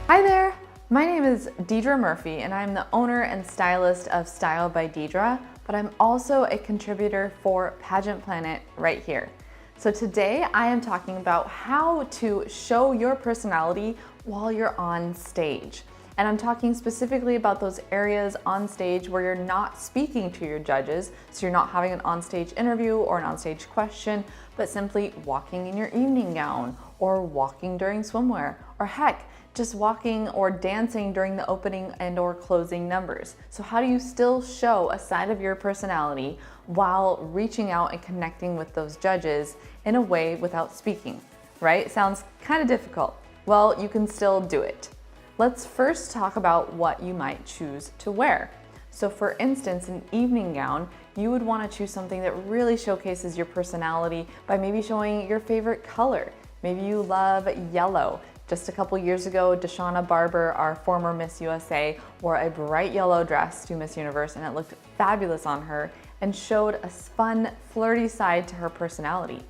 Hi there, my name is Deidra Murphy and I'm the owner and stylist of Style by Deidra, but I'm also a contributor for Pageant Planet right here. So today I am talking about how to show your personality while you're on stage. And I'm talking specifically about those areas on stage where you're not speaking to your judges, so you're not having an onstage interview or an onstage question, but simply walking in your evening gown or walking during swimwear, or heck, just walking or dancing during the opening and or closing numbers. So how do you still show a side of your personality while reaching out and connecting with those judges in a way without speaking, right? Sounds kind of difficult. Well, you can still do it. Let's first talk about what you might choose to wear. So for instance, an evening gown, you would want to choose something that really showcases your personality by maybe showing your favorite color. Maybe you love yellow. Just a couple years ago, Deshauna Barber, our former Miss USA, wore a bright yellow dress to Miss Universe and it looked fabulous on her and showed a fun, flirty side to her personality.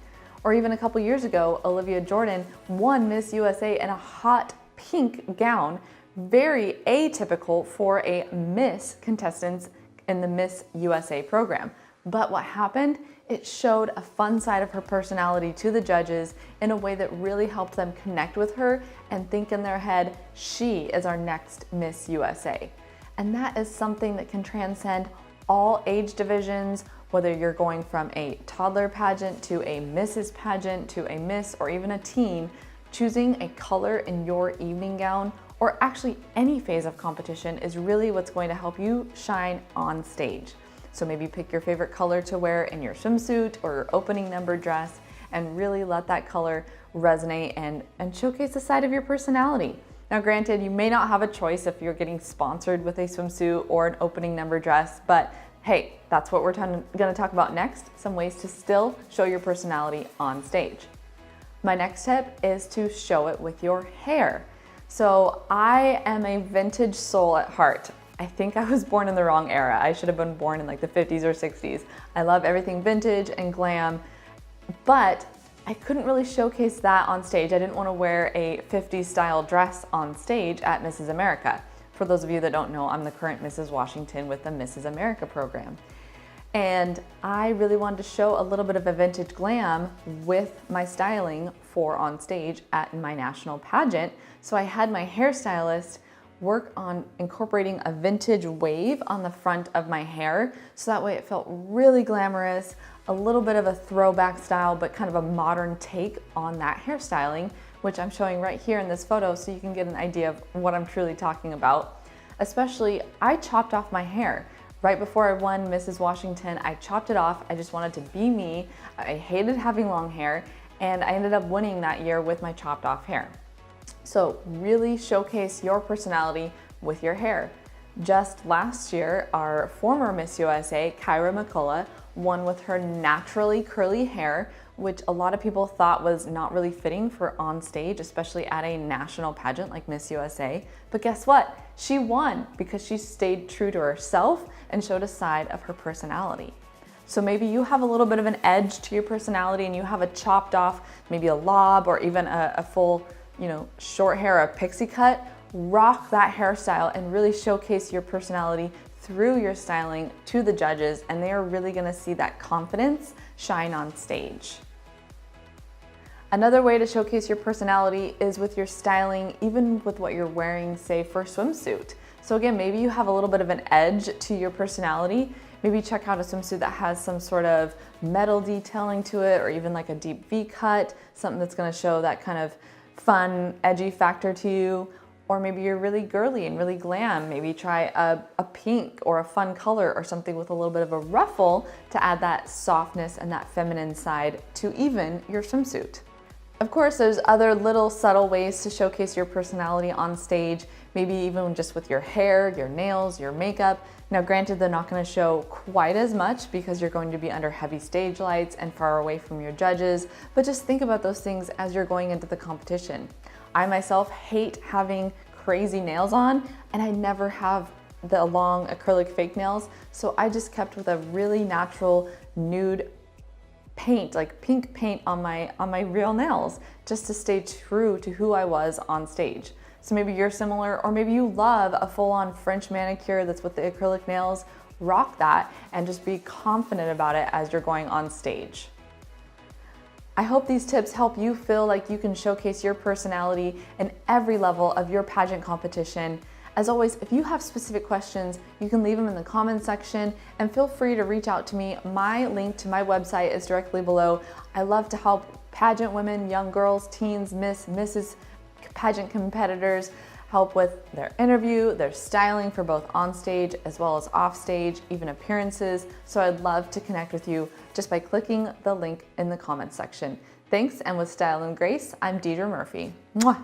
Or even a couple years ago, Olivia Jordan won Miss USA in a hot pink gown, very atypical for a Miss contestant in the Miss USA program. But what happened? It showed a fun side of her personality to the judges in a way that really helped them connect with her and think in their head, she is our next Miss USA. And that is something that can transcend all age divisions, whether you're going from a toddler pageant to a Mrs. pageant to a Miss or even a teen. Choosing a color in your evening gown or actually any phase of competition is really what's going to help you shine on stage. So maybe pick your favorite color to wear in your swimsuit or your opening number dress and really let that color resonate and showcase a side of your personality. Now granted, you may not have a choice if you're getting sponsored with a swimsuit or an opening number dress, but hey, that's what we're going to talk about next, some ways to still show your personality on stage. My next tip is to show it with your hair. So I am a vintage soul at heart. I think I was born in the wrong era. I should have been born in like the 50s or 60s. I love everything vintage and glam, but I couldn't really showcase that on stage. I didn't want to wear a 50s style dress on stage at Mrs. America. For those of you that don't know, I'm the current Mrs. Washington with the Mrs. America program. And I really wanted to show a little bit of a vintage glam with my styling for on stage at my national pageant. So I had my hairstylist work on incorporating a vintage wave on the front of my hair. So that way it felt really glamorous, a little bit of a throwback style, but kind of a modern take on that hairstyling, which I'm showing right here in this photo so you can get an idea of what I'm truly talking about. Especially, I chopped off my hair. Right before I won Mrs. Washington, I chopped it off. I just wanted to be me. I hated having long hair, and I ended up winning that year with my chopped off hair. So really showcase your personality with your hair. Just last year, our former Miss USA, Kyra McCullough, won with her naturally curly hair, which a lot of people thought was not really fitting for on stage, especially at a national pageant like Miss USA. But guess what? She won because she stayed true to herself and showed a side of her personality. So maybe you have a little bit of an edge to your personality and you have a chopped off, maybe a lob or even a full, short hair, a pixie cut. Rock that hairstyle and really showcase your personality through your styling to the judges, and they are really gonna see that confidence shine on stage. Another way to showcase your personality is with your styling, even with what you're wearing, say for a swimsuit. So again, maybe you have a little bit of an edge to your personality. Maybe check out a swimsuit that has some sort of metal detailing to it, or even like a deep V cut, something that's gonna show that kind of fun, edgy factor to you. Or maybe you're really girly and really glam. Maybe try a pink or a fun color or something with a little bit of a ruffle to add that softness and that feminine side to even your swimsuit. Of course, there's other little subtle ways to showcase your personality on stage, maybe even just with your hair, your nails, your makeup. Now granted, they're not gonna show quite as much because you're going to be under heavy stage lights and far away from your judges, but just think about those things as you're going into the competition. I myself hate having crazy nails on, and I never have the long acrylic fake nails, so I just kept with a really natural nude paint, like pink paint on my real nails, just to stay true to who I was on stage. So maybe you're similar, or maybe you love a full-on French manicure that's with the acrylic nails. Rock that and just be confident about it as you're going on stage. I hope these tips help you feel like you can showcase your personality in every level of your pageant competition. As always, if you have specific questions, you can leave them in the comments section, and feel free to reach out to me. My link to my website is directly below. I love to help pageant women, young girls, teens, Mrs. pageant competitors, help with their interview, their styling for both on stage as well as off stage, even appearances. So I'd love to connect with you just by clicking the link in the comments section. Thanks, and with style and grace, I'm Deidra Murphy. Mwah!